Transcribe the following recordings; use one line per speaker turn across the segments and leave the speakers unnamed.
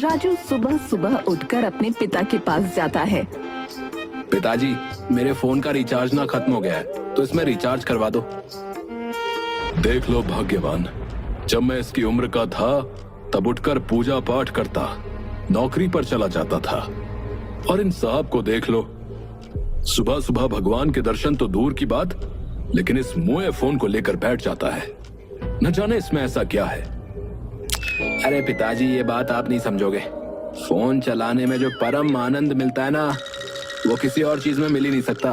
राजू सुबह सुबह उठकर अपने पिता के पास जाता है।
पिताजी, मेरे फोन का रिचार्ज ना खत्म हो गया है, तो इसमें रिचार्ज करवा दो। देख लो भाग्यवान, जब मैं इसकी उम्र का था तब उठकर पूजा पाठ करता, नौकरी पर चला जाता था। और इन साहब को देख लो, सुबह सुबह भगवान के दर्शन तो दूर की बात, लेकिन इस मुंह फोन को लेकर बैठ जाता है। न जाने इसमें ऐसा क्या है। अरे पिताजी, ये बात आप नहीं समझोगे। फोन चलाने में जो परम आनंद मिलता है ना, वो किसी और चीज में मिल ही नहीं सकता।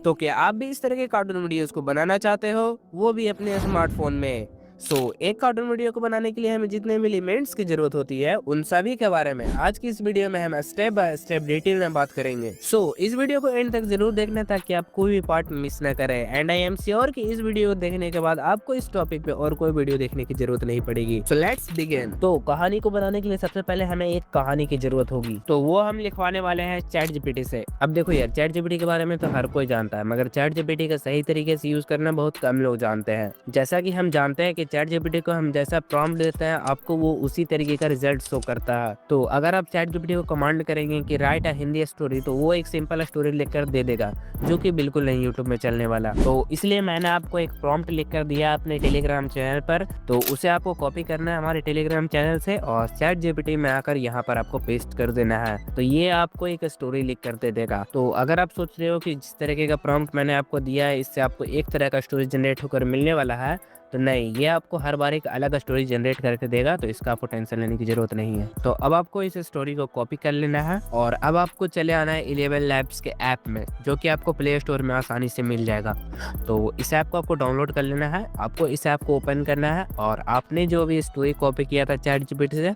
तो क्या आप भी इस तरह के कार्टून वीडियोस को बनाना चाहते हो, वो भी अपने स्मार्टफोन में? एक कार्टून वीडियो को बनाने के लिए हमें जितने भी एलिमेंट्स की जरूरत होती है, उन सभी के बारे में आज की इस वीडियो में हम स्टेप बाय स्टेप डिटेल में बात करेंगे। इस वीडियो को एंड तक जरूर देखना ताकि आप कोई भी पार्ट मिस न करें। एंड आई एम श्योर कि इस वीडियो को देखने के बाद आपको इस टॉपिक पे और कोई वीडियो देखने की जरूरत नहीं पड़ेगी। Let's begin. तो कहानी को बनाने के लिए सबसे पहले हमें एक कहानी की जरूरत होगी, तो वो हम लिखवाने वाले हैं चैट जीपीटी से। अब देखो यार, चैट जीपीटी के बारे में तो हर कोई जानता है, मगर चैट जीपीटी का सही तरीके से यूज करना बहुत कम लोग जानते हैं। जैसा कि हम जानते हैं कि चैट जीपीटी को हम जैसा प्रॉम्प्ट देते हैं, आपको वो उसी तरीके का रिजल्ट शो करता है। तो अगर आप चैट जीपीटी को कमांड करेंगे कि राइट अ हिंदी स्टोरी, तो वो एक सिंपल स्टोरी लिखकर दे देगा, जो कि बिल्कुल नहीं यूट्यूब में चलने वाला। तो इसलिए मैंने आपको एक प्रॉम्प्ट लिखकर दिया अपने टेलीग्राम चैनल पर, तो उसे आपको कॉपी करना है हमारे टेलीग्राम चैनल से और चैट जीपीटी में आकर यहाँ पर आपको पेस्ट कर देना है। तो ये आपको एक स्टोरी लिख कर दे देगा। तो अगर आप सोच रहे हो कि जिस तरीके का प्रॉम्प्ट मैंने आपको दिया है, इससे आपको एक तरह का स्टोरी जनरेट होकर मिलने वाला है, तो नहीं, ये आपको हर बार एक अलग स्टोरी जनरेट करके देगा। तो इसका आपको टेंशन लेने की जरूरत नहीं है। तो अब आपको इस स्टोरी को कॉपी कर लेना है और अब आपको चले आना है 11 लैब्स के ऐप में, जो कि आपको प्ले स्टोर में आसानी से मिल जाएगा। तो इस ऐप को आपको डाउनलोड कर लेना है। आपको इस ऐप को ओपन करना है और आपने जो भी स्टोरी कॉपी किया था चैट जीपीटी से,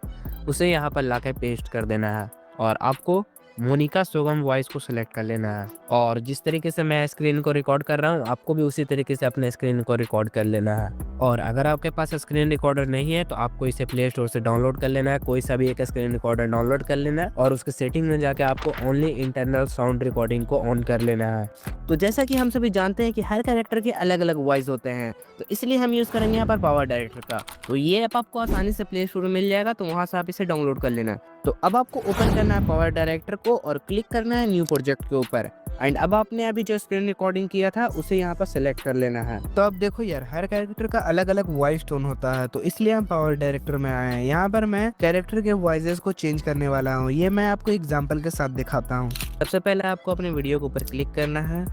उसे यहाँ पर लाके पेस्ट कर देना है और आपको मोनिका सोगम वॉइस को सिलेक्ट कर लेना है। और जिस तरीके से मैं स्क्रीन को रिकॉर्ड कर रहा हूँ, आपको भी उसी तरीके से अपने स्क्रीन को रिकॉर्ड कर लेना है। और अगर आपके पास स्क्रीन रिकॉर्डर नहीं है, तो आपको इसे प्ले स्टोर से डाउनलोड कर लेना है। कोई सा भी एक स्क्रीन रिकॉर्डर डाउनलोड कर लेना है और उसके सेटिंग में जाके आपको ओनली इंटरनल साउंड रिकॉर्डिंग को ऑन कर लेना है। तो जैसा कि हम सभी जानते हैं कि हर कैरेक्टर के अलग अलग वॉइस होते हैं, तो इसलिए हम यूज़ करेंगे यहाँ पर पावर डायरेक्टर का। तो ये ऐप आपको आसानी से प्ले स्टोर में मिल जाएगा, तो वहाँ से आप इसे डाउनलोड कर लेना। तो अब आपको ओपन करना है पावर डायरेक्टर को और क्लिक करना है न्यू प्रोजेक्ट के ऊपर। एंड अब आपने अभी जो स्क्रीन रिकॉर्डिंग किया था, उसे यहाँ पर सिलेक्ट कर लेना है। तो अब देखो यार, हर कैरेक्टर का अलग अलग वॉइस टोन होता है, तो इसलिए हम पावर डायरेक्टर में आए हैं। यहाँ पर मैं कैरेक्टर के वॉइसेस को चेंज करने वाला हूँ। ये मैं आपको एग्जाम्पल के साथ दिखाता हूँ। सबसे पहले आपको अपने वीडियो के ऊपर क्लिक करना है।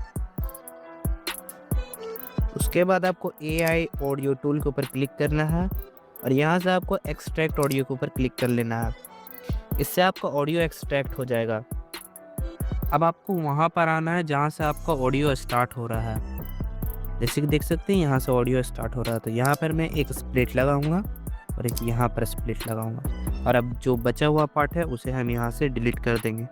उसके बाद आपको AI ऑडियो टूल के ऊपर क्लिक करना है और यहाँ से आपको एक्सट्रैक्ट ऑडियो के ऊपर क्लिक कर लेना है। इससे आपका ऑडियो एक्सट्रैक्ट हो जाएगा। अब आपको वहाँ पर आना है जहाँ से आपका ऑडियो स्टार्ट हो रहा है। जैसे कि देख सकते हैं, यहाँ से ऑडियो स्टार्ट हो रहा है। तो यहाँ पर मैं एक स्प्लिट लगाऊंगा और एक यहाँ पर स्प्लिट लगाऊंगा और अब जो बचा हुआ पार्ट है उसे हम यहाँ से डिलीट कर देंगे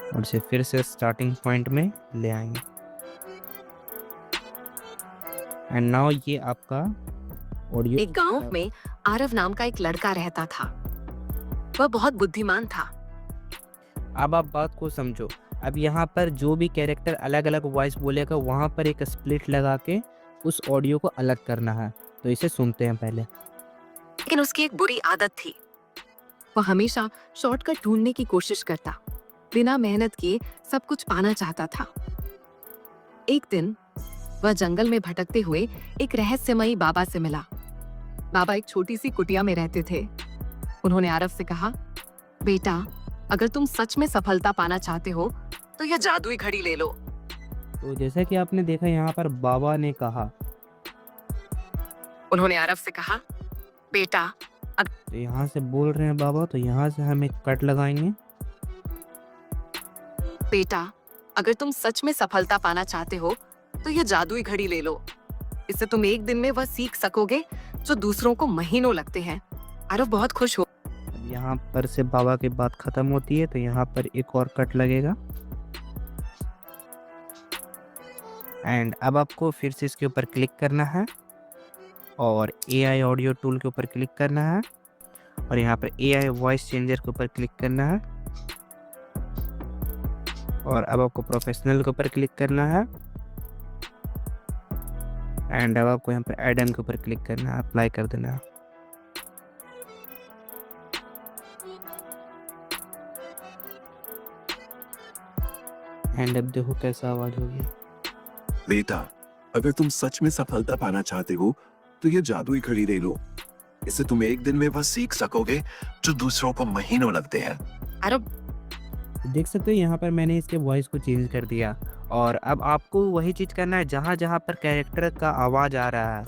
और इसे फिर से स्टार्टिंग पॉइंट में ले आएंगे। एंड नाउ ये आपका ऑडियो।
एक गांव में आरव नाम का एक लड़का रहता था। वह बहुत बुद्धिमान था।
अब आप बात को समझो। अब यहाँ पर जो भी कैरेक्टर अलग अलग वॉइस बोलेगा, वहाँ पर एक स्प्लिट लगा के उस ऑडियो को अलग करना है। तो इसे सुनते हैं पहले।
लेकिन उसकी एक बुरी आदत थी। वह हमेशा शॉर्टकट ढूंढने की कोशिश करता, बिना मेहनत किए सब कुछ पाना चाहता था। एक दिन वह जंगल में भटकते हुए एक रहस्यमयी बाबा से मिला। बाबा एक छोटी सी कुटिया में रहते थे। उन्होंने आरव से कहा, बेटा, अगर तुम सच में सफलता पाना चाहते हो तो यह जादुई घड़ी ले लो।
तो जैसा कि आपने देखा, यहाँ पर बाबा ने कहा।
उन्होंने आरव से कहा, बेटा,
तो यहाँ से बोल रहे हैं बाबा, तो यहाँ से हम एक कट लगाएंगे।
बेटा, अगर तुम सच में सफलता पाना चाहते हो तो यह जादुई घड़ी ले लो। इससे तुम एक दिन में वह सीख सकोगे जो दूसरों को महीनों लगते हैं। आरव बहुत खुश हो।
यहाँ पर से बाबा की बात खत्म होती है, तो यहाँ पर एक और कट लगेगा। एंड अब आपको फिर से इसके ऊपर क्लिक करना है और AI ऑडियो टूल के ऊपर क्लिक करना है और यहाँ पर AI वॉइस चेंजर के ऊपर क्लिक करना है और अब आपको प्रोफेशनल के ऊपर क्लिक करना है। एंड अब आपको यहाँ पर एड ऑन के ऊपर क्लिक करना है, अप्लाई कर देना है। एंड अब देखो कैसा आवाज होगी।
बेटा, अगर तुम सच में सफलता पाना चाहते हो तो ये जादुई घड़ी ले लो। इससे तुम एक दिन में वह सीख सकोगे जो दूसरों को महीनों लगते हैं।
अरे
देख सकते हो यहाँ पर मैंने इसके वॉइस को चेंज कर दिया और अब आपको वही चीज़ करना है जहाँ जहाँ पर कैरेक्टर का आवाज़ आ रहा है,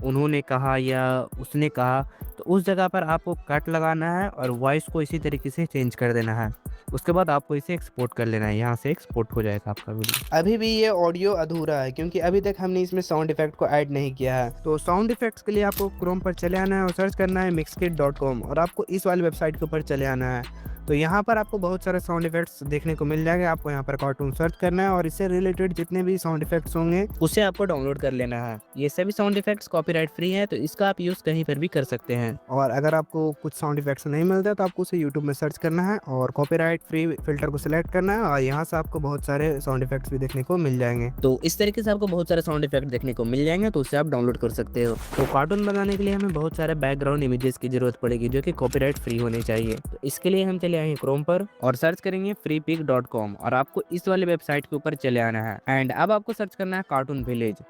उन्होंने कहा या उसने कहा, तो उस जगह पर आपको कट लगाना है और वॉइस को इसी तरीके से चेंज कर देना है। उसके बाद आपको इसे एक्सपोर्ट कर लेना है, यहाँ से एक्सपोर्ट हो जाएगा आपका वीडियो। अभी भी ये ऑडियो अधूरा है क्योंकि अभी तक हमने इसमें साउंड इफेक्ट को ऐड नहीं किया है। तो साउंड इफेक्ट्स के लिए आपको क्रोम पर चले आना है और सर्च करना है mixkit.com और आपको इस वाली वेबसाइट के ऊपर चले आना है। तो यहाँ पर आपको बहुत सारे साउंड इफेक्ट्स देखने को मिल जाएंगे। आपको यहाँ पर कार्टून सर्च करना है और इससे रिलेटेड जितने भी साउंड इफेक्ट्स होंगे उसे आपको डाउनलोड कर लेना है। ये सभी साउंड इफेक्ट्स कॉपीराइट फ्री है, तो इसका आप यूज़ कहीं पर भी कर सकते हैं। और अगर आपको कुछ साउंड इफेक्ट्स नहीं मिलता तो आपको उसे यूट्यूब में सर्च करना है और कॉपीराइट फ्री फिल्टर को सिलेक्ट करना है और यहाँ से आपको बहुत सारे साउंड इफेक्ट्स भी देखने को मिल जाएंगे। तो इस तरीके से आपको बहुत सारे साउंड इफेक्ट देखने को मिल जाएंगे, तो उसे आप डाउनलोड कर सकते हो। तो कार्टून बनाने के लिए हमें बहुत सारे बैकग्राउंड इमेजेस की जरूरत पड़ेगी जो कि कॉपीराइट फ्री होने चाहिए। तो इसके लिए हम चले आएंगे क्रोम पर और सर्च करेंगे freepik.com और आपको इस वाले वेबसाइट के ऊपर चले आना है। एंड अब आपको सर्च करना है कार्टून विलेज।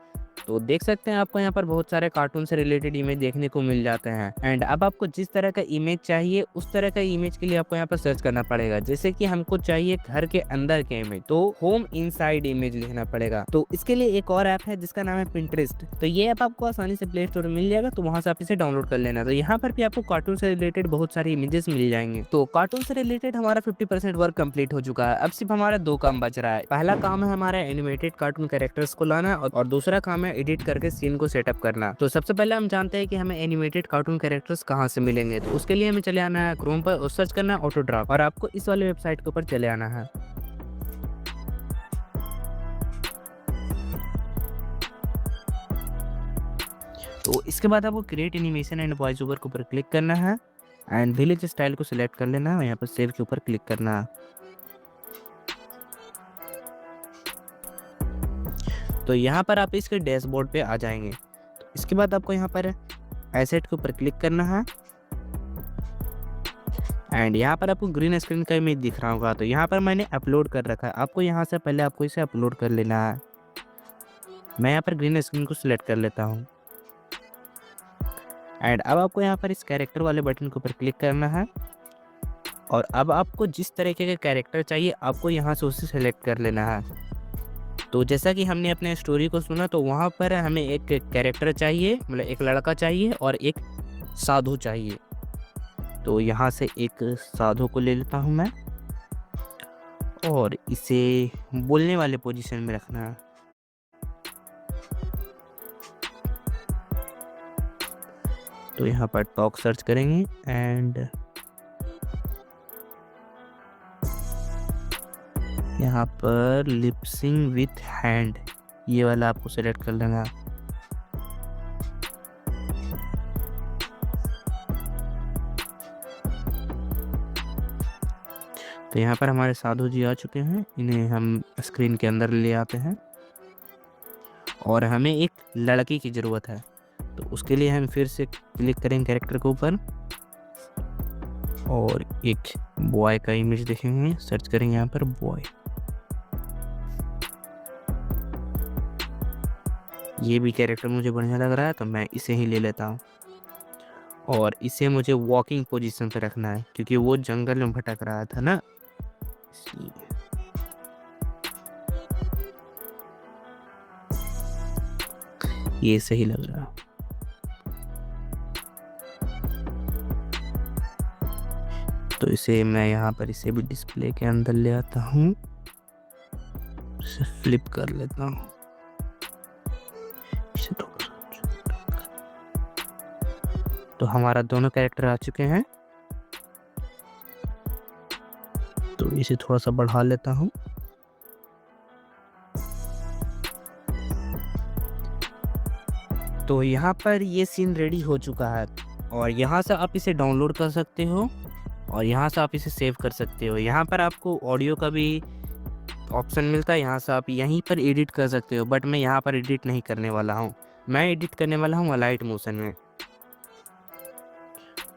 तो देख सकते हैं आपको यहाँ पर बहुत सारे कार्टून से रिलेटेड इमेज देखने को मिल जाते हैं। एंड अब आपको जिस तरह का इमेज चाहिए उस तरह का इमेज के लिए आपको यहाँ पर सर्च करना पड़ेगा। जैसे कि हमको चाहिए घर के अंदर के इमेज, तो होम इनसाइड इमेज लिखना पड़ेगा। तो इसके लिए एक और ऐप है जिसका नाम है पिंटरेस्ट। तो ये ऐप आपको आसानी से प्ले स्टोर में मिल जाएगा, तो वहाँ से आप इसे डाउनलोड कर लेना। तो यहाँ पर भी आपको कार्टून से रिलेटेड बहुत सारे इमेजेस मिल जाएंगे। तो कार्टून से रिलेटेड हमारा 50% वर्क कंप्लीट हो चुका है। अब सिर्फ हमारा 2 काम बच रहा है। पहला काम है हमारा एनिमेटेड कार्टून कैरेक्टर्स को लाना और दूसरा काम है एडिट करके सीन को सेटअप करना। तो सबसे पहले हम जानते हैं कि हमें एनिमेटेड कार्टून कैरेक्टर्स कहाँ से मिलेंगे। तो उसके लिए हमें चले आना है क्रोम पर और सर्च करना है ऑटो ड्राफ्ट और आपको इस वाले वेबसाइट के ऊपर चले आना है। तो इसके बाद आपको create animation and voice over के ऊपर क्लिक करना है एंड विलेज स्टाइल को सिलेक्ट कर लेना है और यहाँ पर सेव के ऊपर क्लिक करना है। तो यहाँ पर आप इसके डैशबोर्ड पे आ जाएंगे। तो इसके बाद आपको यहाँ पर एसेट के ऊपर क्लिक करना है एंड यहाँ पर आपको ग्रीन स्क्रीन का इमेज दिख रहा होगा। तो यहाँ पर मैंने अपलोड कर रखा है, आपको यहाँ से पहले आपको इसे अपलोड कर लेना है। मैं यहाँ पर ग्रीन स्क्रीन को सिलेक्ट कर लेता हूँ एंड अब आपको यहाँ पर इस कैरेक्टर वाले बटन के ऊपर क्लिक करना है और अब आपको जिस तरीके का कैरेक्टर चाहिए आपको यहाँ से उसे सेलेक्ट कर लेना है। तो जैसा कि हमने अपने स्टोरी को सुना तो वहाँ पर हमें एक कैरेक्टर चाहिए, मतलब एक लड़का चाहिए और एक साधु चाहिए। तो यहाँ से एक साधु को ले लेता हूँ मैं और इसे बोलने वाले पोजीशन में रखना है। तो यहाँ पर टॉक सर्च करेंगे एंड यहाँ पर लिपसिंग विथ हैंड ये वाला आपको सेलेक्ट कर लेना। तो यहाँ पर हमारे साधु जी आ चुके हैं, इन्हें हम स्क्रीन के अंदर ले आते हैं और हमें एक लड़की की ज़रूरत है। तो उसके लिए हम फिर से क्लिक करेंगे कैरेक्टर के ऊपर और एक बॉय का इमेज देखेंगे, सर्च करेंगे यहाँ पर बॉय। ये भी कैरेक्टर मुझे बढ़िया लग रहा है तो मैं इसे ही ले लेता हूँ और इसे मुझे वॉकिंग पोजीशन पे रखना है क्योंकि वो जंगल में भटक रहा था ना, इसलिए। ये सही लग रहा। तो इसे मैं यहाँ पर इसे भी डिस्प्ले के अंदर ले आता हूँ, इसे फ्लिप कर लेता हूँ। तो हमारा दोनों कैरेक्टर आ चुके हैं। तो इसे थोड़ा सा बढ़ा लेता हूँ। तो यहाँ पर ये सीन रेडी हो चुका है और यहाँ से आप इसे डाउनलोड कर सकते हो और यहाँ से आप इसे सेव कर सकते हो। यहाँ पर आपको ऑडियो का भी ऑप्शन मिलता है, यहाँ से आप यहीं पर एडिट कर सकते हो, बट मैं यहाँ पर एडिट नहीं करने वाला हूँ। मैं एडिट करने वाला हूँ अलाइट मोशन में।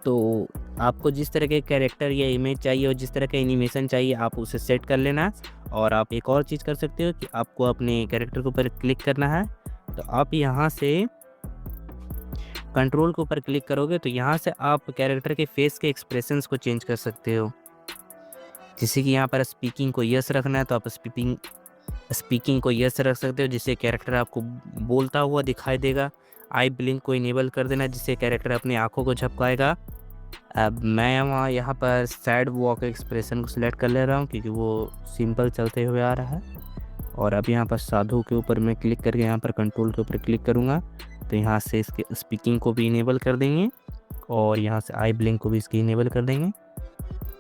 तो आपको जिस तरह के कैरेक्टर या इमेज चाहिए और जिस तरह का एनिमेशन चाहिए आप उसे सेट कर लेना। और आप एक और चीज़ कर सकते हो कि आपको अपने कैरेक्टर के ऊपर क्लिक करना है, तो आप यहाँ से कंट्रोल के ऊपर क्लिक करोगे तो यहाँ से आप कैरेक्टर के फेस के एक्सप्रेशंस को चेंज कर सकते हो। जैसे कि यहाँ पर स्पीकिंग को यस रखना है तो आप स्पीकिंग को यस रख सकते हो, जिससे कैरेक्टर आपको बोलता हुआ दिखाई देगा। आई ब्लिंक को इनेबल कर देना, जिससे कैरेक्टर अपनी आंखों को झपकाएगा। अब मैं यहाँ पर सैड वॉक एक्सप्रेशन को सिलेक्ट कर ले रहा हूँ क्योंकि वो सिंपल चलते हुए आ रहा है। और अब यहाँ पर साधु के ऊपर मैं क्लिक करके यहाँ पर कंट्रोल के ऊपर क्लिक करूँगा तो यहाँ से इसके स्पीकिंग को भी इनेबल कर देंगे और यहाँ से आई ब्लिंक को भी इसकी इनेबल कर देंगे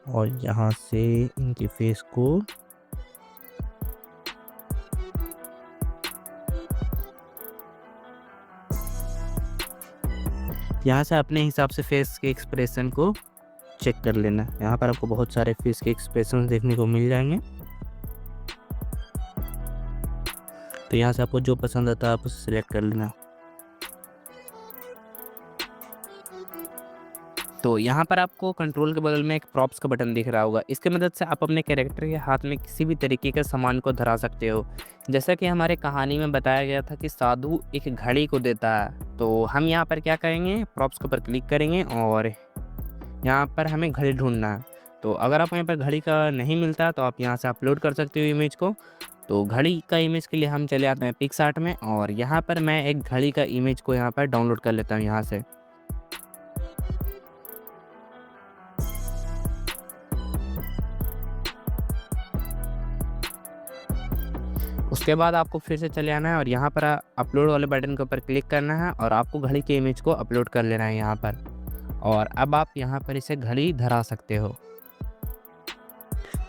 और यहाँ से इनके फेस को यहाँ से अपने हिसाब से फेस के एक्सप्रेशन को चेक कर लेना। यहाँ पर आपको बहुत सारे फेस के एक्सप्रेशन देखने को मिल जाएंगे, तो यहाँ से आपको जो पसंद आता है आप उसे सिलेक्ट कर लेना। तो यहाँ पर आपको कंट्रोल के बगल में एक प्रॉप्स का बटन दिख रहा होगा। इसकी मदद से आप अपने कैरेक्टर के हाथ में किसी भी तरीके का सामान को धरा सकते हो। जैसा कि हमारे कहानी में बताया गया था कि साधु एक घड़ी को देता है, तो हम यहाँ पर क्या करेंगे, प्रॉप्स के ऊपर क्लिक करेंगे और यहाँ पर हमें घड़ी ढूंढना है। तो अगर आप यहाँ पर घड़ी का नहीं मिलता तो आप यहाँ से अपलोड कर सकते हो इमेज को। तो घड़ी का इमेज के लिए हम चले आते हैं पिक्सआर्ट में और यहाँ पर मैं एक घड़ी का इमेज को यहाँ पर डाउनलोड कर लेता हूँ यहाँ से। उसके बाद आपको फिर से चले आना है और यहाँ पर अपलोड वाले बटन के ऊपर क्लिक करना है और आपको घड़ी के इमेज को अपलोड कर लेना है यहाँ पर। और अब आप यहाँ पर इसे घड़ी धरा सकते हो।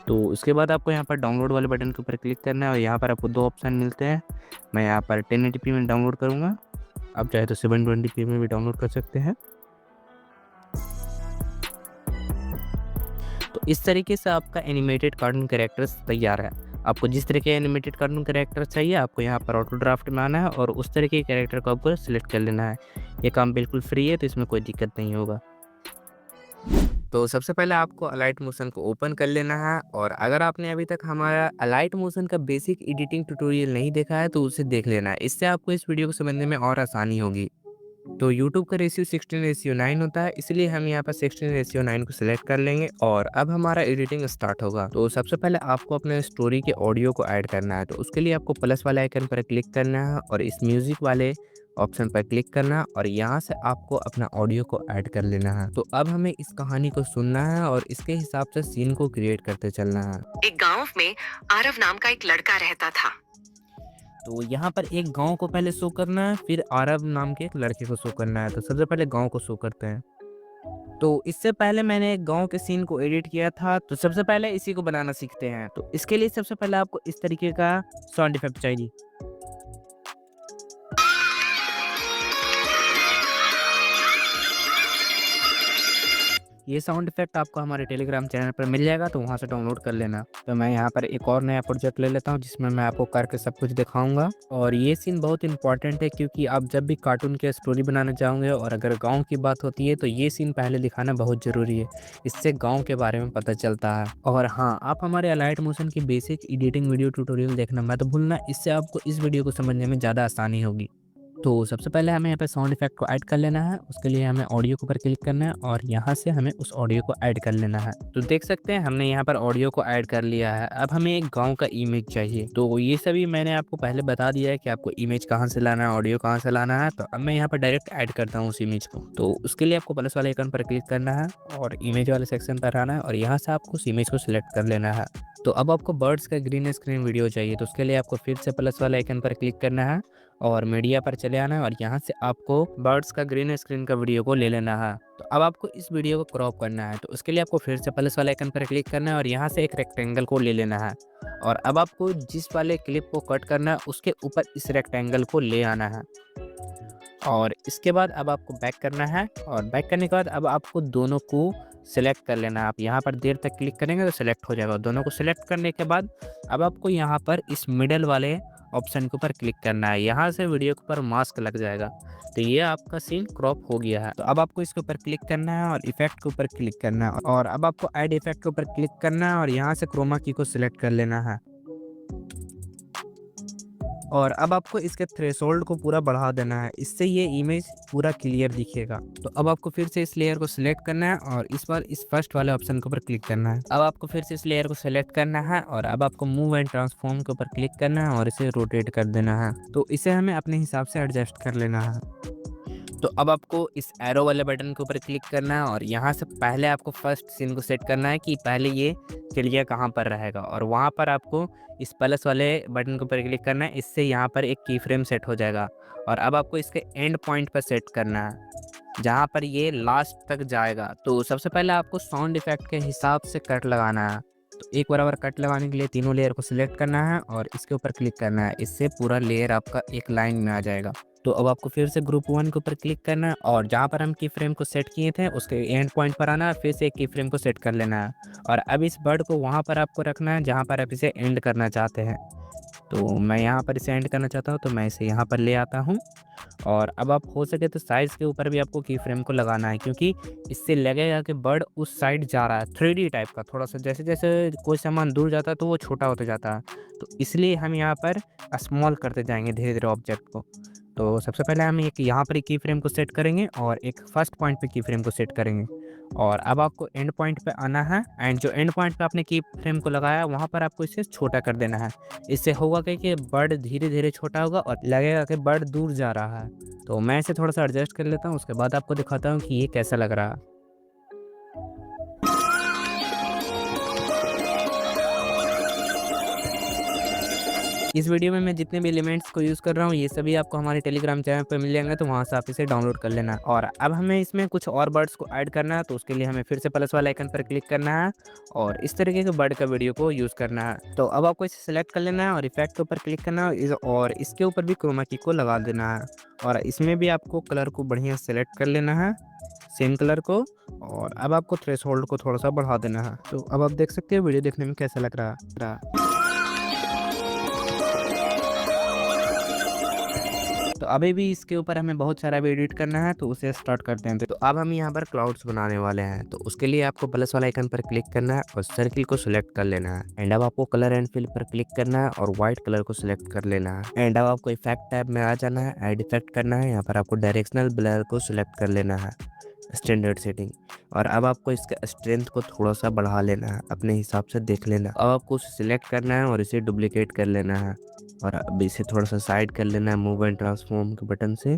तो उसके बाद आपको यहाँ पर डाउनलोड वाले बटन के ऊपर क्लिक करना है और यहाँ पर आपको दो ऑप्शन मिलते हैं। मैं यहाँ पर 1080p में डाउनलोड करूँगा, आप चाहे तो 720p में भी डाउनलोड कर सकते हैं। तो इस तरीके से आपका एनिमेटेड कार्टून कैरेक्टर्स तैयार है। आपको जिस तरह के एनिमेटेड कार्टून कैरेक्टर चाहिए आपको यहाँ पर ऑटो ड्राफ्ट में आना है और उस तरह के कैरेक्टर को आपको सिलेक्ट कर लेना है। ये काम बिल्कुल फ्री है तो इसमें कोई दिक्कत नहीं होगा। तो सबसे पहले आपको अलाइट मोशन को ओपन कर लेना है और अगर आपने अभी तक हमारा अलाइट मोशन का बेसिक एडिटिंग ट्यूटोरियल नहीं देखा है तो उसे देख लेना है। इससे आपको इस वीडियो को समझने में और आसानी होगी। तो YouTube का रेशियो 16:9 होता है, इसलिए हम यहाँ पर 16:9 को सिलेक्ट कर लेंगे और अब हमारा एडिटिंग स्टार्ट होगा। तो सबसे पहले आपको अपने स्टोरी के ऑडियो को ऐड करना है। तो उसके लिए आपको प्लस वाले आइकन पर क्लिक करना है और इस म्यूजिक वाले ऑप्शन पर क्लिक करना और यहाँ से आपको अपना ऑडियो को ऐड कर लेना है। तो अब हमें इस कहानी को सुनना है और इसके हिसाब से सीन को क्रिएट करते चलना है।
एक गांव में आरव नाम का एक लड़का रहता था।
तो यहाँ पर एक गांव को पहले शो करना है, फिर आरव नाम के एक लड़के को शो करना है। तो सबसे पहले गांव को शो करते हैं। तो इससे पहले मैंने एक गांव के सीन को एडिट किया था, तो सबसे पहले इसी को बनाना सीखते हैं। तो इसके लिए सबसे पहले आपको इस तरीके का साउंड इफेक्ट चाहिए। ये साउंड इफेक्ट आपको हमारे टेलीग्राम चैनल पर मिल जाएगा, तो वहाँ से डाउनलोड कर लेना। तो मैं यहाँ पर एक और नया प्रोजेक्ट ले लेता हूँ जिसमें मैं आपको करके सब कुछ दिखाऊंगा। और ये सीन बहुत इंपॉर्टेंट है क्योंकि आप जब भी कार्टून के स्टोरी बनाना चाहोगे और अगर गांव की बात होती है तो ये सीन पहले दिखाना बहुत ज़रूरी है। इससे गाँव के बारे में पता चलता है। और हाँ, आप हमारे अलाइट मोशन की बेसिक एडिटिंग वीडियो ट्यूटोरियल देखना मत भूलना, इससे आपको इस वीडियो को समझने में ज़्यादा आसानी होगी। तो सबसे पहले हमें यहाँ पे साउंड इफेक्ट को ऐड कर लेना है। उसके लिए हमें ऑडियो के ऊपर क्लिक करना है और यहाँ से हमें उस ऑडियो को ऐड कर लेना है। तो देख सकते हैं हमने यहाँ पर ऑडियो को ऐड कर लिया है। अब हमें एक गांव का इमेज चाहिए। तो ये सभी मैंने आपको पहले बता दिया है कि आपको इमेज कहाँ से लाना है, ऑडियो कहाँ से लाना है। तो अब मैं यहाँ पर डायरेक्ट ऐड करता हूँ उस इमेज को। तो उसके लिए आपको प्लस वाले आइकन पर क्लिक करना है और इमेज वाले सेक्शन पर आना है और यहाँ से आपको उस इमेज को सिलेक्ट कर लेना है। तो अब आपको बर्ड्स का ग्रीन स्क्रीन वीडियो चाहिए। तो उसके लिए आपको फिर से प्लस वाले आइकन पर क्लिक करना है और मीडिया पर चले आना है और यहाँ से आपको बर्ड्स का ग्रीन स्क्रीन का वीडियो को ले लेना है। तो अब आपको इस वीडियो को क्रॉप करना है। तो उसके लिए आपको फिर से प्लस वाले आइकन पर क्लिक करना है और यहाँ से एक रेक्टेंगल को ले लेना है और अब आपको जिस वाले क्लिप को कट करना है उसके ऊपर इस रेक्टेंगल को ले आना है। और इसके बाद अब आपको बैक करना है और बैक करने के बाद अब आपको दोनों को सिलेक्ट कर लेना है। आप यहाँ पर देर तक क्लिक करेंगे तो सिलेक्ट हो जाएगा। दोनों को सिलेक्ट करने के बाद अब आपको यहाँ पर इस मिडल वाले ऑप्शन के ऊपर क्लिक करना है। यहाँ से वीडियो के ऊपर मास्क लग जाएगा। तो ये आपका सीन क्रॉप हो गया है। तो अब आपको इसके ऊपर क्लिक करना है और इफेक्ट के ऊपर क्लिक करना है और अब आपको ऐड इफेक्ट के ऊपर क्लिक करना है और यहाँ से क्रोमा की को सिलेक्ट कर लेना है। और अब आपको इसके थ्रेशोल्ड को पूरा बढ़ा देना है, इससे ये इमेज पूरा क्लियर दिखेगा। तो अब आपको फिर से इस लेयर को सिलेक्ट करना है और इस बार इस फर्स्ट वाले ऑप्शन के ऊपर क्लिक करना है। अब आपको फिर से इस लेयर को सिलेक्ट करना है और अब आपको मूव एंड ट्रांसफॉर्म के ऊपर क्लिक करना है और इसे रोटेट कर देना है। तो इसे हमें अपने हिसाब से एडजस्ट कर लेना है। तो अब आपको इस एरो वाले बटन के ऊपर क्लिक करना है और यहाँ से पहले आपको फर्स्ट सीन को सेट करना है कि पहले ये चिड़िया कहाँ पर रहेगा और वहाँ पर आपको इस प्लस वाले बटन के ऊपर क्लिक करना है। इससे यहाँ पर एक की फ्रेम सेट हो जाएगा और अब आपको इसके एंड पॉइंट पर सेट करना है जहाँ पर ये लास्ट तक जाएगा। तो सबसे पहले आपको साउंड इफेक्ट के हिसाब से कट लगाना है। तो एक बराबर कट लगाने के लिए तीनों लेयर को सिलेक्ट करना है और इसके ऊपर क्लिक करना है। इससे पूरा लेयर आपका एक लाइन में आ जाएगा। तो अब आपको फिर से ग्रुप 1 के ऊपर क्लिक करना है और जहाँ पर हम की फ्रेम को सेट किए थे उसके एंड पॉइंट पर आना है, फिर से एक की फ्रेम को सेट कर लेना है और अब इस बर्ड को वहाँ पर आपको रखना है जहाँ पर आप इसे एंड करना चाहते हैं। तो मैं यहाँ पर इसे एंड करना चाहता हूँ तो मैं इसे यहाँ पर ले आता हूँ और अब आप हो सके तो साइज़ के ऊपर भी आपको की फ्रेम को लगाना है क्योंकि इससे लगेगा कि बर्ड उस साइड जा रहा है। 3D टाइप का थोड़ा सा, जैसे जैसे कोई सामान दूर जाता है तो वो छोटा होता जाता है। तो इसलिए हम यहाँ पर स्मॉल करते जाएंगे धीरे धीरे ऑब्जेक्ट को। तो सबसे पहले हम एक यहाँ पर की फ्रेम को सेट करेंगे और एक फर्स्ट पॉइंट पे की फ्रेम को सेट करेंगे और अब आपको एंड पॉइंट पे आना है एंड जो एंड पॉइंट पे आपने की फ्रेम को लगाया वहाँ पर आपको इसे छोटा कर देना है। इससे होगा कि बर्ड धीरे धीरे छोटा होगा और लगेगा कि बर्ड दूर जा रहा है। तो मैं इसे थोड़ा सा एडजस्ट कर लेता हूँ, उसके बाद आपको दिखाता हूँ कि ये कैसा लग रहा है। इस वीडियो में मैं जितने भी एलिमेंट्स को यूज़ कर रहा हूँ ये सभी आपको हमारे टेलीग्राम चैनल पर मिल जाएंगे, तो वहाँ से आप इसे डाउनलोड कर लेना। और अब हमें इसमें कुछ और बर्ड्स को ऐड करना है तो उसके लिए हमें फिर से प्लस वाला आइकन पर क्लिक करना है और इस तरीके के बर्ड का वीडियो को यूज़ करना है। तो अब आपको इसे सेलेक्ट कर लेना है और इफेक्ट के ऊपर क्लिक करना है और इसके ऊपर भी क्रोमा की को लगा देना है और इसमें भी आपको कलर को बढ़िया सेलेक्ट कर लेना है, सेम कलर को, और अब आपको थ्रेशोल्ड को थोड़ा सा बढ़ा देना है। तो अब आप देख सकते हो वीडियो देखने में कैसा लग रहा है। तो अभी भी इसके ऊपर हमें बहुत सारा भी एडिट करना है तो उसे स्टार्ट करते हैं। तो अब हम यहाँ पर क्लाउड्स बनाने वाले हैं तो उसके लिए आपको प्लस वाला आइकन पर क्लिक करना है और सर्किल को सिलेक्ट कर लेना है एंड अब आपको कलर एंड फिल पर क्लिक करना है और व्हाइट कलर को सिलेक्ट कर लेना है एंड अब आपको इफेक्ट टैब में आ जाना है, ऐड इफेक्ट करना है। यहाँ पर आपको डायरेक्शनल ब्लर को सिलेक्ट कर लेना है, स्टैंडर्ड सेटिंग, और अब आपको इसका स्ट्रेंथ को थोड़ा सा बढ़ा लेना है, अपने हिसाब से देख लेना। अब आपको उसे सिलेक्ट करना है और इसे डुप्लीकेट कर लेना है और अब इसे थोड़ा सा साइड कर लेना है मूव एंड ट्रांसफॉर्म के बटन से।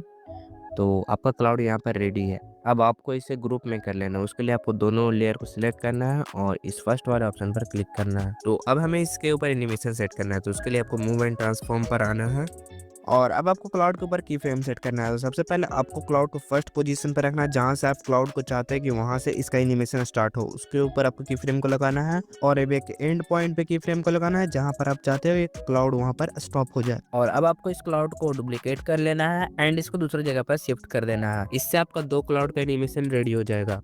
तो आपका क्लाउड यहाँ पर रेडी है। अब आपको इसे ग्रुप में कर लेना है, उसके लिए आपको दोनों लेयर को सिलेक्ट करना है और इस फर्स्ट वाले ऑप्शन पर क्लिक करना है। तो अब हमें इसके ऊपर एनिमेशन सेट करना है तो उसके लिए आपको मूव एंड ट्रांसफॉर्म पर आना है और अब आपको क्लाउड के ऊपर की फ्रेम सेट करना है। तो सबसे पहले आपको क्लाउड को फर्स्ट पोजीशन पर रखना है जहां से आप क्लाउड को चाहते हैं कि वहां से इसका एनिमेशन स्टार्ट हो, उसके ऊपर आपको की फ्रेम को लगाना है और अब एक एंड पॉइंट पे की फ्रेम को लगाना है जहां पर आप चाहते हो ये क्लाउड वहां पर स्टॉप हो जाए। और अब आपको इस क्लाउड को डुप्लीकेट कर लेना है एंड इसको दूसरी जगह पर शिफ्ट कर देना है। इससे आपका 2 क्लाउड का एनिमेशन रेडी हो जाएगा।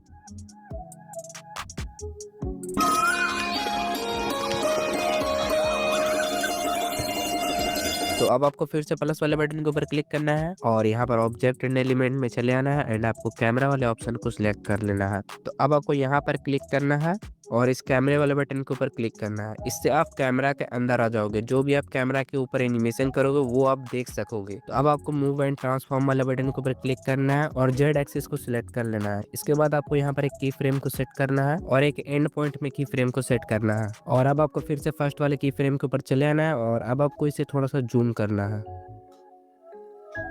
तो अब आपको फिर से प्लस वाले बटन के ऊपर क्लिक करना है और यहाँ पर ऑब्जेक्ट एंड एलिमेंट में चले आना है एंड आपको कैमरा वाले ऑप्शन को सिलेक्ट कर लेना है। तो अब आपको यहाँ पर क्लिक करना है और इस कैमरे वाले बटन के ऊपर क्लिक करना है। इससे आप कैमरा के अंदर आ जाओगे, जो भी आप कैमरा के ऊपर एनिमेशन करोगे वो आप देख सकोगे। तो अब आपको मूव एंड ट्रांसफॉर्म वाले बटन के ऊपर क्लिक करना है और जेड एक्सिस को सिलेक्ट कर लेना है। इसके बाद आपको यहाँ पर एक की फ्रेम को सेट करना है और एक एंड पॉइंट में की फ्रेम को सेट करना है और अब आपको फिर से फर्स्ट वाले की फ्रेम के ऊपर चले आना है और अब आपको इसे थोड़ा सा जूम करना है।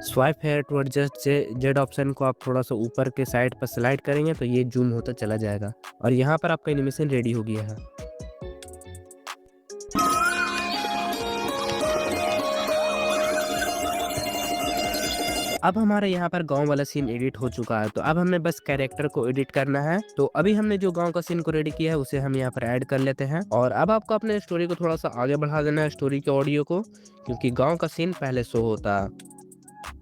Swipe here toward just Z option को आप थोड़ा सा ऊपर के साइड पर स्लाइड करेंगे तो ये जूम होता चला जाएगा और यहाँ पर आपका एनिमेशन रेडी हो गया है। अब हमारा यहाँ पर गांव वाला सीन एडिट हो चुका है तो अब हमें बस कैरेक्टर को एडिट करना है। तो अभी हमने जो गांव का सीन को रेडी किया है उसे हम यहाँ पर ऐड कर लेते हैं और अब आपको अपने स्टोरी को थोड़ा सा आगे बढ़ा देना है, स्टोरी के ऑडियो को, क्योंकि गांव का सीन पहले शो होता है।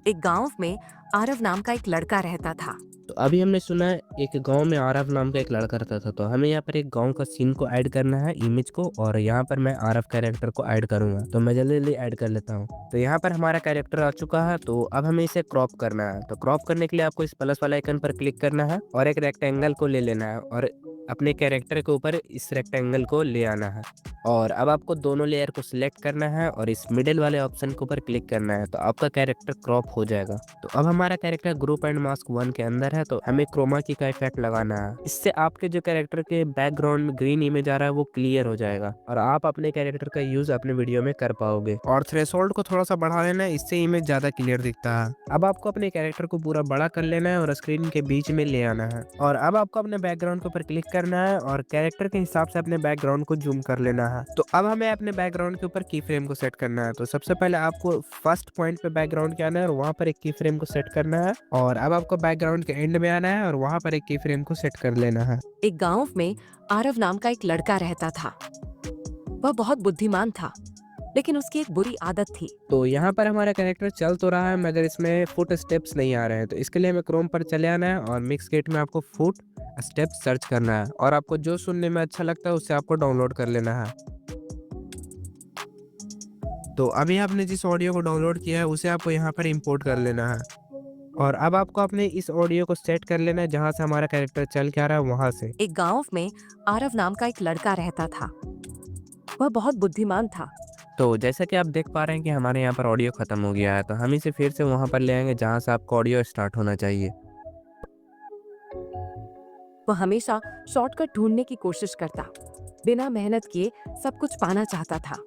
एक गांव में आरव नाम का एक लड़का रहता था।
तो तो अभी हमने सुना है एक गांव में आरव नाम का एक लड़का रहता था, तो हमें यहाँ पर एक गांव का सीन को ऐड करना है, इमेज को, और यहाँ पर मैं आरव कैरेक्टर को ऐड करूंगा। तो मैं जल्दी जल्दी ऐड कर लेता हूँ। तो यहाँ पर हमारा कैरेक्टर आ चुका है। तो अब हमें इसे क्रॉप करना है। तो क्रॉप करने के लिए आपको इस प्लस वाला आइकन पर क्लिक करना है और एक रेक्टेंगल को ले लेना है और अपने कैरेक्टर के ऊपर इस रेक्टेंगल को ले आना है। और अब आपको दोनों लेयर को सिलेक्ट करना है और इस मिडिल वाले ऑप्शन के ऊपर क्लिक करना है। तो आपका कैरेक्टर क्रॉप हो जाएगा। तो अब हमारा कैरेक्टर ग्रुप एंड मास्क 1 के अंदर है। तो हमें क्रोमा की का इफेक्ट लगाना है। इससे आपके जो कैरेक्टर के बैकग्राउंड में ग्रीन इमेज आ रहा है वो क्लियर हो जाएगा और आप अपने कैरेक्टर का यूज अपने वीडियो में कर पाओगे। और थ्रेशोल्ड को थोड़ा सा बढ़ा लेना है, इससे इमेज ज्यादा क्लियर दिखता है। अब आपको अपने कैरेक्टर को पूरा बड़ा कर लेना है और स्क्रीन के बीच में ले आना है। और अब आपको अपने बैकग्राउंड के ऊपर क्लिक करना है और कैरेक्टर के हिसाब से अपने बैकग्राउंड को जूम कर लेना है। तो अब हमें अपने बैकग्राउंड के ऊपर की फ्रेम को सेट करना है। तो सबसे पहले आपको फर्स्ट पॉइंट पे बैकग्राउंड के आना है और वहां पर एक की फ्रेम को सेट करना है। और अब आपको बैकग्राउंड के एंड में आना है और वहां पर एक की फ्रेम को सेट कर लेना है।
एक गांव में आरव नाम का एक लड़का रहता था। वह बहुत बुद्धिमान था, लेकिन उसकी एक बुरी आदत थी।
तो यहाँ पर हमारा कैरेक्टर चल तो रहा है मगर इसमें फुट स्टेप्स नहीं आ रहे हैं। तो इसके लिए हमें क्रोम पर चले आना है और मिक्स गेट में आपको फुट स्टेप्स सर्च करना है और आपको जो सुनने में अच्छा लगता है उससे आपको डाउनलोड कर लेना है। तो अभी आपने जिस ऑडियो को डाउनलोड किया है उसे आपको यहाँ पर इंपोर्ट कर लेना है और अब आपको अपने इस ऑडियो को सेट कर लेना है जहाँ से हमारा कैरेक्टर चल के आ रहा है वहां से।
एक गांव में आरव नाम का एक लड़का रहता था। वह बहुत बुद्धिमान था।
तो जैसा कि आप देख पा रहे हैं कि हमारे यहाँ पर ऑडियो खत्म हो गया है। तो हम इसे फिर से वहां पर ले आएंगे जहाँ से आपको ऑडियो स्टार्ट होना चाहिए।
वह हमेशा शॉर्टकट ढूंढने की कोशिश करता, बिना मेहनत किए सब कुछ पाना चाहता था।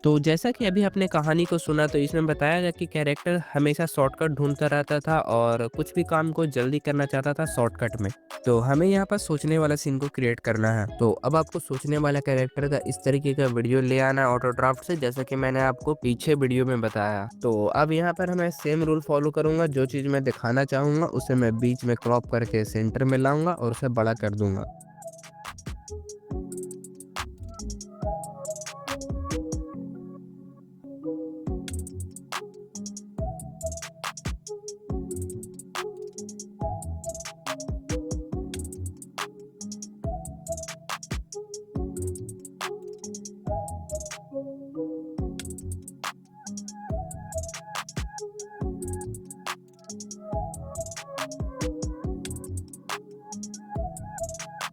तो जैसा कि अभी आपने कहानी को सुना तो इसमें बताया गया कि कैरेक्टर हमेशा शॉर्टकट ढूंढता रहता था और कुछ भी काम को जल्दी करना चाहता था शॉर्टकट में। तो हमें यहाँ पर सोचने वाला सीन को क्रिएट करना है। तो अब आपको सोचने वाला कैरेक्टर का इस तरीके का वीडियो ले आना है ऑटो ड्राफ्ट से, जैसा कि मैंने आपको पीछे वीडियो में बताया। तो अब यहाँ पर मैं सेम रूल फॉलो करूंगा। जो चीज़ मैं दिखाना चाहूँगा उसे मैं बीच में क्रॉप करके सेंटर में लाऊंगा और उसे बड़ा कर दूंगा।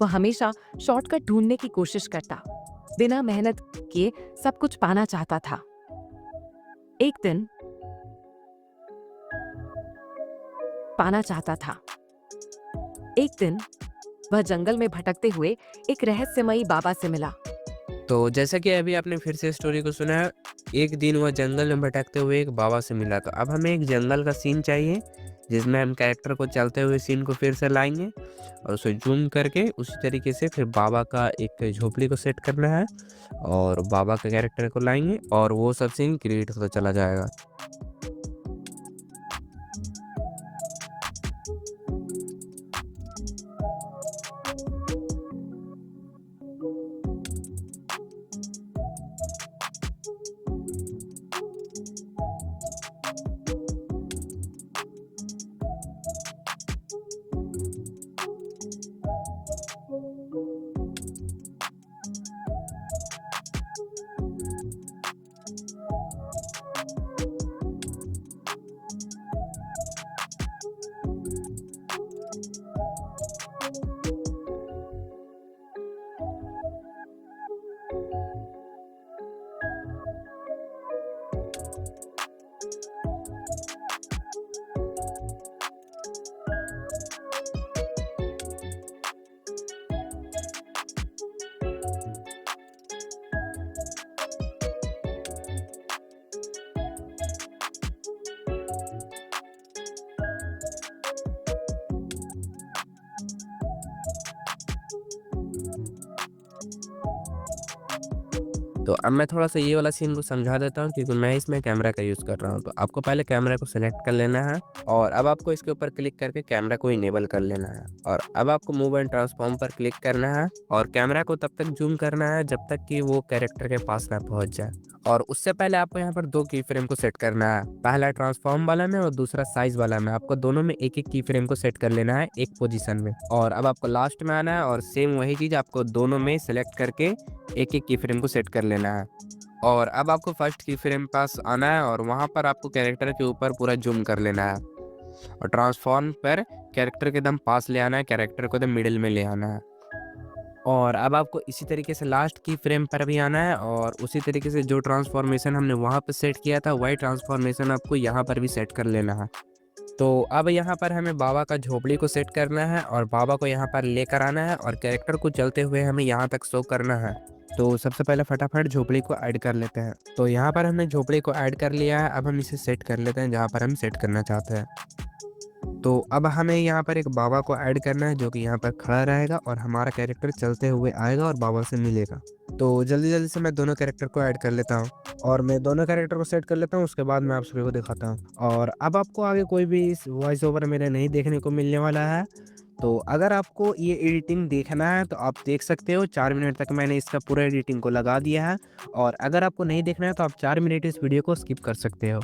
वह हमेशा शॉर्टकट ढूंढने की कोशिश करता, बिना मेहनत किए सब कुछ पाना चाहता था। एक दिन पाना चाहता था। एक दिन वह जंगल में भटकते हुए एक रहस्यमयी बाबा से मिला।
तो जैसा कि अभी आपने फिर से स्टोरी को सुना है, एक दिन वह जंगल में भटकते हुए एक बाबा से मिला। तो अब हमें एक जंगल का सीन चाहिए जिसमें हम कैरेक्टर को चलते हुए सीन को फिर से लाएंगे और उसे जूम करके उसी तरीके से फिर बाबा का एक झोपड़ी को सेट करना है और बाबा का कैरेक्टर को लाएंगे और वो सब सीन क्रिएट होता चला जाएगा। तो अब मैं थोड़ा सा ये वाला सीन को समझा देता हूँ क्योंकि मैं इसमें कैमरा का यूज़ कर रहा हूँ। तो आपको पहले कैमरा को सिलेक्ट कर लेना है और अब आपको इसके ऊपर क्लिक करके कैमरा को इनेबल कर लेना है और अब आपको मूव एंड ट्रांसफॉर्म पर क्लिक करना है और कैमरा को तब तक जूम करना है जब तक कि वो कैरेक्टर के पास ना पहुँच जाए। और उससे पहले आपको यहाँ पर 2 की फ्रेम को सेट करना है। पहला ट्रांसफॉर्म वाला में और दूसरा साइज वाला में। आपको दोनों में एक-एक की फ्रेम को सेट कर लेना है एक पोजीशन में। और अब आपको लास्ट में आना है और सेम वही चीज़ आपको दोनों में सेलेक्ट करके एक-एक की फ्रेम को सेट कर लेना है। और अब आपको फर्स्ट की फ्रेम पास आना है और वहाँ पर आपको कैरेक्टर के ऊपर पूरा जूम कर लेना है और ट्रांसफॉर्म पर कैरेक्टर के एकदम पास ले आना है, कैरेक्टर को एकदम मिडिल में ले आना है। और अब आपको इसी तरीके से लास्ट की फ्रेम पर भी आना है और उसी तरीके से जो ट्रांसफॉर्मेशन हमने वहाँ पे सेट किया था वही ट्रांसफॉर्मेशन आपको यहाँ पर भी सेट कर लेना है। तो अब यहाँ पर हमें बाबा का झोपड़ी को सेट करना है और बाबा को यहाँ पर लेकर आना है और कैरेक्टर को चलते हुए हमें यहाँ तक शो करना है। तो सबसे पहले फटाफट झोपड़ी को ऐड कर लेते हैं। तो यहाँ पर हमने झोपड़ी को ऐड कर लिया है। अब हम इसे सेट कर लेते हैं जहाँ पर हम सेट करना चाहते हैं। तो अब हमें यहाँ पर एक बाबा को ऐड करना है जो कि यहाँ पर खड़ा रहेगा और हमारा कैरेक्टर चलते हुए आएगा और बाबा से मिलेगा। तो जल्दी जल्दी से मैं दोनों कैरेक्टर को ऐड कर लेता हूँ और मैं दोनों कैरेक्टर को सेट कर लेता हूँ। उसके बाद मैं आप सभी को दिखाता हूँ। और अब आपको आगे कोई भी वॉइस ओवर मेरे नहीं देखने को मिलने वाला है। तो अगर आपको ये एडिटिंग देखना है तो आप देख सकते हो। 4 मिनट तक मैंने इसका पूरा एडिटिंग को लगा दिया है। और अगर आपको नहीं देखना है तो आप 4 मिनट इस वीडियो को स्किप कर सकते हो।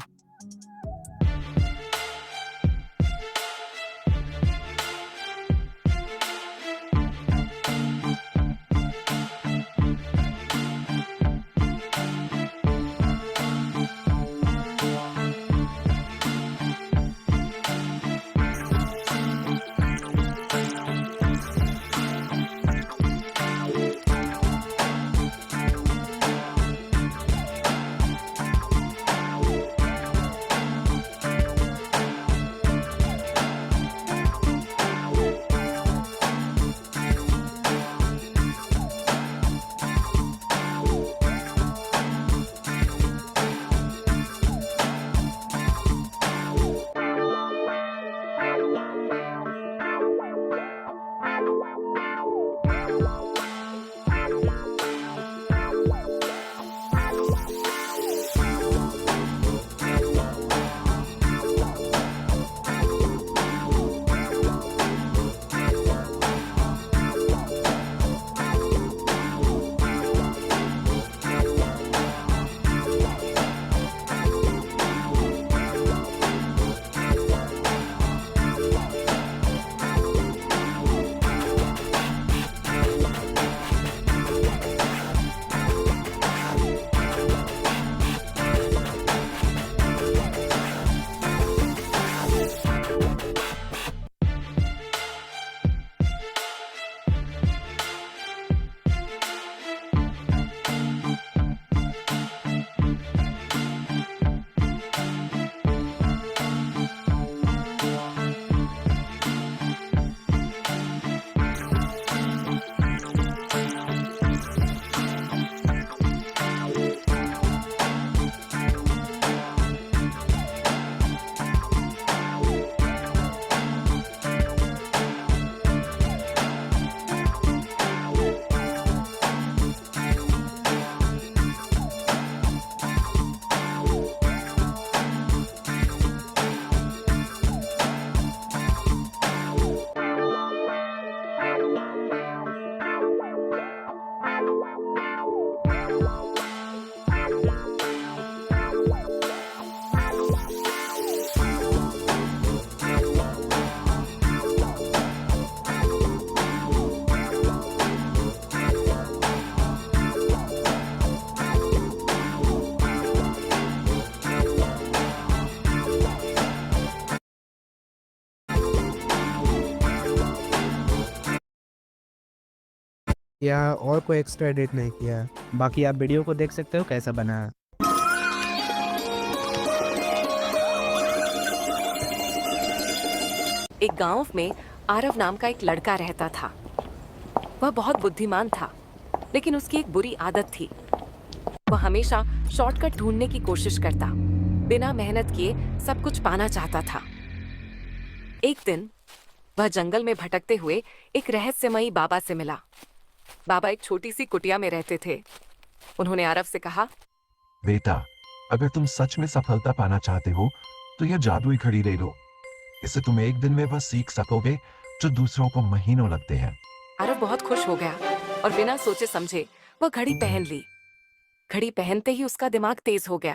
या और कोई एक्स्ट्रा एडिट नहीं किया है। बाकी आप वीडियो को देख सकते हो कैसा बना है।
एक गांव में आरव नाम का एक लड़का रहता था। वह बहुत बुद्धिमान था, लेकिन उसकी एक बुरी आदत थी। वह हमेशा शॉर्टकट ढूंढने की कोशिश करता, बिना मेहनत किए सब कुछ पाना चाहता था। एक दिन वह जंगल में भटकते हुए एक रहस्यमयी बाबा से मिला। बाबा एक छोटी सी कुटिया में रहते थे। उन्होंने आरव से कहा,
बेटा, अगर तुम सच में सफलता पाना चाहते हो तो यह जादुई घड़ी ले लो। इससे तुम एक दिन में वह सीख सकोगे जो दूसरों को महीनों लगते हैं।
आरव बहुत खुश हो गया और बिना सोचे समझे वह घड़ी पहन ली।
घड़ी पहनते ही उसका दिमाग तेज हो गया।